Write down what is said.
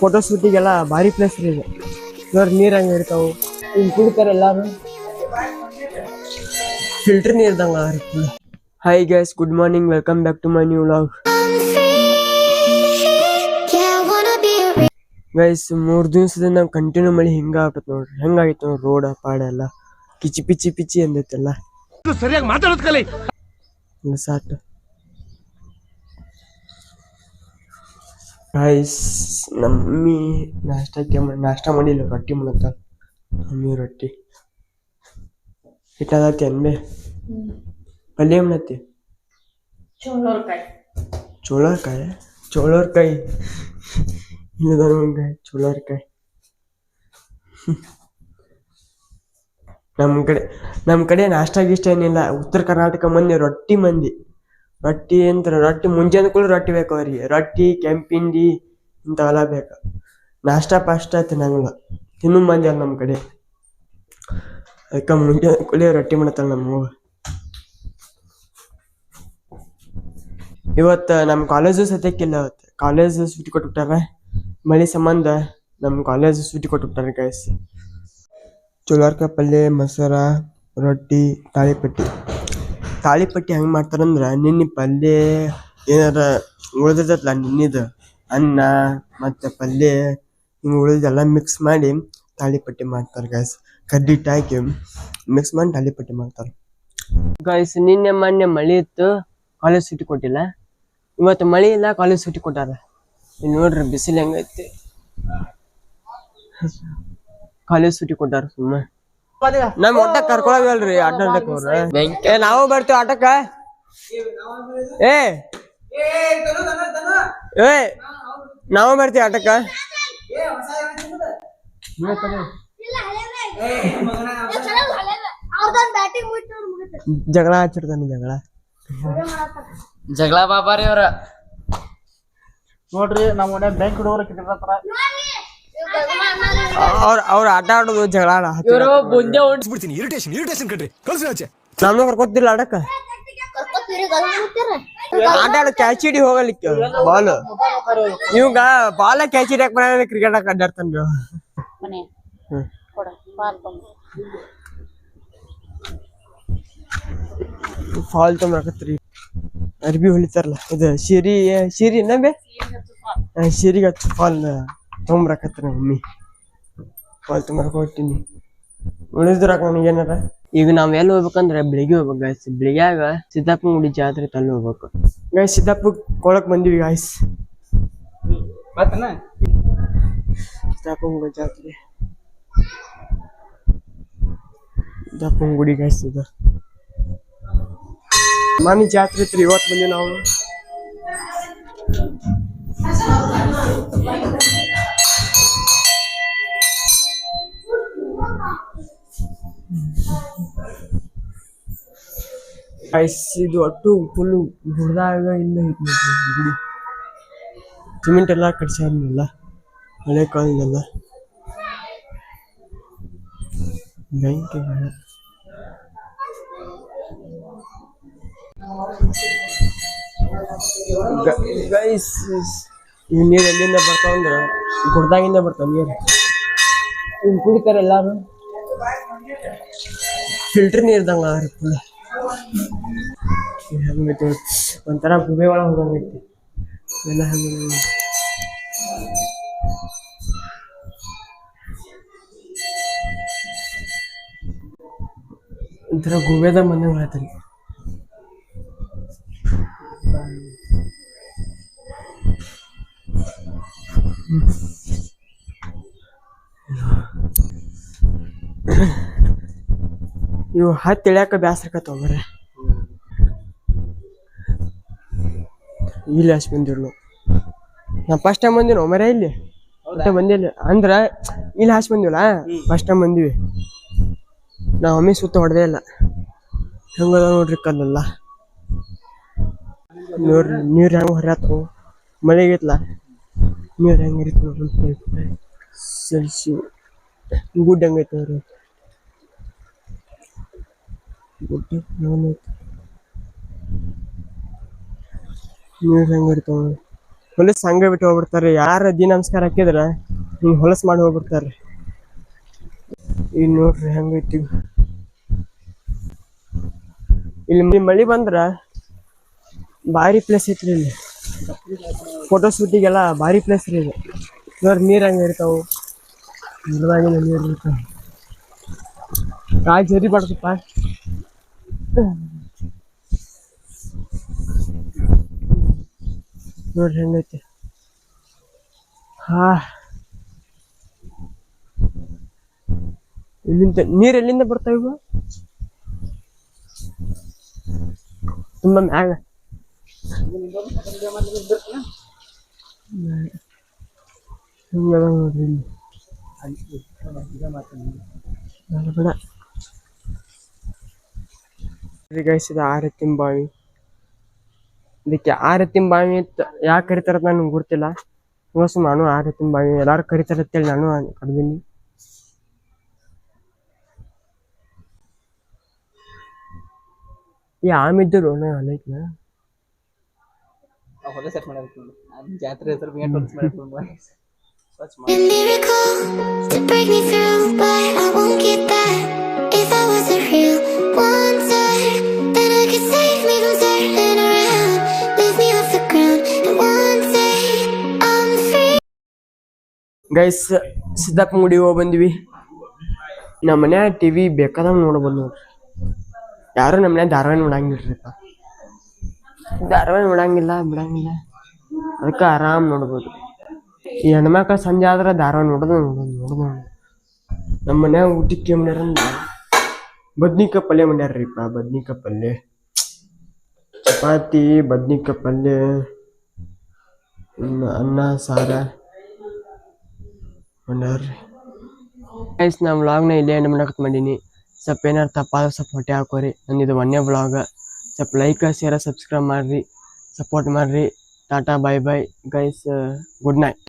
Photo ಶೂಟಿಗೆಲ್ಲ ಭಾರಿ place ರೀ ಇದು. ನೋಡ್ರಿ ನೀರು ಹಂಗೆ ಇರ್ತಾವೆ, ಹಿಂಗೆ ಕುಡಿತಾರೆ ಎಲ್ಲಾರು, ಫಿಲ್ಟರ್ ನೀರ್ದಂಗ ಇರ್ತದೆ. Hi guys, good morning, welcome back to my new vlog. Guys 3 ದಿವಸದಿಂದ ಕಂಟಿನ್ಯೂ ಮಳೆ ಹಿಂಗಾಗ್ತದೆ ನೋಡ್ರಿ. ಹೆಂಗಾಗಿತ್ತು ನೋಡ್ರಿ ರೋಡ್ ಪಾಡ ಎಲ್ಲ ಕಿಚಿ ಪಿಚ್ಚಿ ಪಿಚ್ಚಿ ಅಂದೈತೆಲ್ಲ. ಸರಿಯಾಗಿ ಮಾತಾಡೋದ್ ಕಲಿ ಸಾಕು ಗೈಸ್. ನಮ್ಮಿ ನಾಷ್ಟ ಮಾಡಿಲ್ಲ, ರೊಟ್ಟಿ ಮಾಡತ್ತ ಮಮ್ಮಿ. ರೊಟ್ಟಿ ಹಿಟ್ಟದತ್ತಿ ಅನ್ಬೆ ಪಲ್ಯ ಮಾಡತ್ತಿ. ಚೋಳರ್ಕಾಯಿ ಚೋಳರ್ಕಾಯಿ. ನಮ್ಮ ಕಡೆ ನಾಷ್ಟ ಗಿಷ್ಟ ಏನಿಲ್ಲ. ಉತ್ತರ ಕರ್ನಾಟಕ ಮಂದಿ ರೊಟ್ಟಿ ಅಂತಾರೆ. ರೊಟ್ಟಿ ಮುಂಜಾನೆ ಕೂಡ ರೊಟ್ಟಿ ಬೇಕು ಅವ್ರಿಗೆ. ರೊಟ್ಟಿ ಕೆಂಪಿಂಡಿ ಇಂಥವೆಲ್ಲ ಬೇಕು. ನಾಷ್ಟ ಪಾಷ್ಟ ತಿನ್ನಂಗಿಲ್ಲ, ತಿನ್ನು ಮಂದಿ ಅಲ್ಲ ನಮ್ಮ ಕಡೆ. ಅದಕ್ಕೆ ಮುಂಜಾನೆ ಕೂಡ ರೊಟ್ಟಿ ಮಾಡ್ತಾಳೆ ನಮ್ಮ. ಇವತ್ತು ನಮ್ಮ ಕಾಲೇಜು ಸದ್ಯಕ್ಕಿಲ್ಲ. ಇವತ್ತು ಕಾಲೇಜ್ ಸೂಟಿ ಕೊಟ್ಬಿಟ್ಟಾರ ಮಳೆ ಸಂಬಂಧ. ನಮ್ಮ ಕಾಲೇಜ್ ಸೂಟಿ ಕೊಟ್ಬಿಟ್ಟಾರೆ ಗೈಸ್. ಚೋಳರ್ಕಾಯಿ ಪಲ್ಯ, ಮೊಸರ, ರೊಟ್ಟಿ, ತಾಳಿಪಟ್ಟಿ ಹೆಂಗೆ ಮಾಡ್ತಾರಂದ್ರೆ, ನಿನ್ನೆ ಪಲ್ಯ ಏನಾರ ಉಳಿದಿರ್ತಲ್ಲ, ನಿನ್ನಿದು ಅನ್ನ ಮತ್ತು ಪಲ್ಯ ಹಿಂಗೆ ಉಳಿದೆಲ್ಲ ಮಿಕ್ಸ್ ಮಾಡಿ ತಾಳಿಪಟ್ಟಿ ಮಾಡ್ತಾರೆ ಗೈಸ್. ಕಡ್ಡಿ ಹಿಟ್ಟು ಹಾಕಿ ಮಿಕ್ಸ್ ಮಾಡಿ ತಾಳಿಪಟ್ಟಿ ಮಾಡ್ತಾರೆ ಗೈಸ್. ನಿನ್ನೆ ಮೊನ್ನೆ ಮಳೆ ಇತ್ತು, ಕಾಲೇಜ್ ಸೂಟಿ ಕೊಟ್ಟಿಲ್ಲ. ಇವತ್ತು ಮಳೆ ಇಲ್ಲ, ಕಾಲೇಜ್ ಸೂಟಿ ಕೊಟ್ಟಾರ. ಇಲ್ಲಿ ನೋಡ್ರಿ ಬಿಸಿಲು ಹೆಂಗೈತಿ. ಕಾಲೇಜ್ ಸೂಟಿ ಕೊಟ್ಟಾರ ಸುಮ್ಮನೆ. ನಮ್ ಒಟ್ಟ ಕರ್ಕೊಳಗಲ್ರಿ ಆಟ ಆಡಕ್ ಅವ್ರ. ನಾವು ಬರ್ತೀವಿ ಆಟಕ್ಕ. ನಾವು ಬರ್ತೀವಿ ಆಟಕ್ಕ. ಜಗಳ ಹಚ್ಚಿರ್ತಾನೆ. ಜಗಳ ಬಾಬಾರಿ ಅವ್ರ ನೋಡ್ರಿ. ನಮ್ಮ ಮನೆ ಬ್ಯಾಂಕ್ ಹುಡುಗರ ಕಿಟ್ಟಿರ್ತಾರ. ಅವ್ರ ಆಟ ಆಡೋದು ಜಗಳ ಬಿಡ್ತೀನಿ. ಇರಿಟೇಷನ್ ಕಟ್ರಿ ಕಳ್ಸಿ. ನಮ್ನ ಕರ್ಕೊತಿಲ್ಲ ಆಡಕ್ಕ. ಆಟ ಆಡ ಕ್ಯಾಚ್ ಹಿಡಿ ಹೋಗಲಿಕ್ಕೆ ಬಾಲ್. ಇವಾಗ ಬಾಲ ಕ್ಯಾಚ್ ಹಿಡಿಯಕ್ ಬರ ಕ್ರಿಕೆಟ್ ಆಗ ಅಡ್ಡಾಡ್ತಾನ. ಫಾಲ್ ತೊಂಬರಕತ್ರಿ. ಅರ್ಬಿ ಹೊಲಿತಾರಲ್ಲ ಇದು ಶಿರಿ ನಬೆ ಶಿರಿಗೆ ಹಚ್ಚು ಫಾಲ್ ತೊಂಬರಕತ್ರಿ ಮಮ್ಮಿ. ಫಾಲ್ ತೊಂಬರಕ್ ಹೊಟ್ಟಿನಿ. ಉಳಿದ್ರಾಕ ನನಗೇನಾರ. ಈಗ ನಾವ್ ಎಲ್ಲಿ ಹೋಗ್ಬೇಕಂದ್ರೆ ಬೆಳಿಗ್ಗೆ ಹೋಗ್ಬೇಕು ಗಾಯ್ಸ್. ಬೆಳಿಗ್ಯಾಗ ಸಿದ್ದಾಪುರ ಗುಡಿ ಜಾತ್ರೆ ತಲ್ಲಿ ಹೋಗ್ಬೇಕು ಗಾಯ್ಸ್. ಸಿದ್ದಾಪುರ ಕೊಳಕ್ ಬಂದಿವಿ ಗಾಯ್ಸ್. ಸಿದ್ದಾಪುರ ಗುಡಿ ಜಾತ್ರೆ, ಸಿದ್ದಾಪುರ ಗುಡಿ ಗಾಯ್ಸ್. ಇದು ಮನೆ ಜಾತ್ರೆ ಇತ್ತು, ಇವತ್ತು ಬಂದಿ ನಾವು. ಇದು ಒಟ್ಟು ಫುಲ್ ಗುಡ್ದಾಗ ಇಲ್ಲ ಐತಿ ಗುಡಿ. ಸಿಮೆಂಟ್ ಎಲ್ಲ ಕಟ್ಸಾರಲ್ಲ ಹಳೆ ಕಾಲದೆಲ್ಲ. ಬ್ಯಾಂಕ್ಗಳು ಗೈಸ್. ಇವ್ ನೀರು ಎಲ್ಲಿಂದ ಬರ್ತಾವಂದ್ರ ಗುಡ್ದಾಗಿಂದ ಬರ್ತಾವ ನೀರು. ಹಿಂಗೆ ಕುಡಿತಾರೆ ಎಲ್ಲಾರು, ಫಿಲ್ಟರ್ ನೀರ್ದಂಗ ಫುಲ್. ಹೆಂಗೈತಿ ಒಂಥರ ಗುಬೆ ಒಳಗೆ ಹೋಗಂಗೈತಿ ಎಲ್ಲ. ಹೆಂಗ ಒಂಥರ ಗುಬೆದ ಮಂದಂಗ ಹೇಳ್ತಾನೆ. ಇವು ಹತ್ತಿ ಇಳ್ಯಾಕ ಬ್ಯಾಸ್ರಕತ್ತವ ಮರ. ಇಲ್ಲಿ ಅಷ್ಟು ಬಂದಿರು. ನಾ ಫಸ್ಟ್ ಟೈಮ್ ಬಂದಿನೋ ಮರ. ಇಲ್ಲಿ ಬಂದಿಲ್ಲ ಅಂದ್ರ ಇಲ್ಲಿ ಹಾಸಿ ಬಂದಿವಲ್ಲ, ಫಸ್ಟ್ ಟೈಮ್ ಬಂದಿವಿ ನಾವು. ಒಮ್ಮೆ ಸುತ್ತ ಹೊಡೆದೇ ಇಲ್ಲ. ಹೆಂಗದ ನೋಡ್ರಿ ಕಲ್ಲೆಲ್ಲ. ನೋಡ್ರಿ ನೀರು ಹೆಂಗ ಹೊರತು ಮಳೆಗೈತ್ಲ. ನೀರು ಹೆಂಗ ಇರುತ್ತೆ ನೋಡ್ರಿ. ಸಲ್ಸಿ ಗುಡ್ ಹೆಂಗೈತೆ ನೋಡ್ರಿ. ಗುಡ್ ನೀರು ಹೆಂಗ ಇರ್ತಾವ. ಹೊಲಸ್ ಹಂಗ ಬಿಟ್ಟು ಹೋಗ್ಬಿಡ್ತಾರೆ. ಯಾರ ನಮಸ್ಕಾರ ಹಾಕಿದ್ರ ಹಿಂಗ್ ಹೊಲಸ್ ಮಾಡಿ ಹೋಗ್ಬಿಡ್ತಾರೆ. ಈಗ ನೋಡ್ರಿ ಹೆಂಗೈತಿ ಇಲ್ಲಿ ಮಳಿ ಬಂದ್ರ ಭಾರಿ ಪ್ಲೇಸ್ ಐತ್ರಿ. ಇಲ್ಲಿ ಫೋಟೋ ಶೂಟಿಗೆಲ್ಲ ಭಾರಿ ಪ್ಲೇಸ್ ರೀ ಇದು. ನೋಡ್ರಿ ನೀರ್ ಹಂಗ ಇರ್ತಾವ, ನೀರ್ ಇರ್ತಾವ. ಕಾಲ್ ಜರಿ ಬಾಡ್ತಪ್ಪ. ನೋಡ್ರಿ ಹೆಂಗೈತಿ. ಇಲ್ಲಿಂದ ನೀರ್ ಎಲ್ಲಿಂದ ಬರ್ತಾವ ಇವ? ತುಂಬಾ ಮ್ಯಾಗ ಹಿಂಗದ ನೋಡ್ರಿ ಇಲ್ಲಿ. ಗೈಸ್ ಇದು ಆರತಿಂ ಬಾವಿ. ಇದಕ್ಕೆ ಆರತಿಂ ಬಾವಿ ಅಂತ ಯಾಕೆ ಕರಿತಾರ ನನಗೆ ಗೊತ್ತಿಲ್ಲ. ನಾನು ಆರತಿಂ ಬಾವಿ ಎಲ್ಲಾರು ಕರಿತಾರ ಅಂತೇಳಿ ನಾನು ಕರ್ದೀನಿ. ಈ ಆಮಿದ್ದರು ಅಲ್ಲೈತ್ನ ಜಾತ್ರೆ ಹೆಸರು ಗೈಸ್ ಸಿದ್ದಪ್ಪ ಗುಡಿ ಹೋಗಿ ಬಂದ್ವಿ. ನಮ್ಮ ಮನ್ಯಾಗ ಟಿವಿ ಬೇಕಾದಂಗ ನೋಡ್ಬೋದು ನೋಡ್ರಿ. ಯಾರು ನಮ್ಮ ಮನ್ಯಾಗ ಧಾರಾವಾಹಿ ನೋಡಂಗಿಲ್ರಿಪ್ಪ. ಧಾರಾವಾಹಿ ನೋಡಂಗಿಲ್ಲ ಬಿಡಂಗಿಲ್ಲ, ಅದಕ್ಕೆ ಆರಾಮ್ ನೋಡ್ಬೋದು. ಈ ಹೆಣ್ಮಕ್ಳ ಸಂಜೆ ಆದ್ರೆ ಧಾರಾವಾಹಿ ನೋಡೋದು. ನಮ್ಮ ಮನ್ಯಾಗ ಊಟಕ್ಕೆ ಮಾಡ್ಯಾರ ಬದ್ನಿಕಾಯಿ ಪಲ್ಯ ಮಾಡ್ಯಾರ್ರಿಪ್ಪ. ಬದ್ನಿಕಾಯಿ ಪಲ್ಯ, ಚಪಾತಿ, ಬದ್ನಿಕಾಯಿ ಪಲ್ಯ, ಅನ್ನ ಸಾರ ಮಾಡ್ಯಾರ್ರಿ. ಗೈಸ್ ನಾ ವ್ಲಾಗ್ನ ಇಲ್ಲೇ ಎಂಡ್ ಮಾಡಕ್ ಮಾಡೀನಿ. ಸ್ವಲ್ಪ ಏನಾರು ತಪ್ಪಾದ್ರೆ ಸ್ವಲ್ಪ ಹೊಟ್ಟೆ ಹಾಕೋರಿ. ನಂದಿದು ಒಂದೇ ವ್ಲಾಗ. ಸ್ವಲ್ಪ ಲೈಕ್ ಶೇರ್ ಸಬ್ಸ್ಕ್ರೈಬ್ ಮಾಡ್ರಿ, ಸಪೋರ್ಟ್ ಮಾಡ್ರಿ. ಟಾಟಾ ಬಾಯ್ ಬಾಯ್ ಗೈಸ್, ಗುಡ್ ನೈಟ್.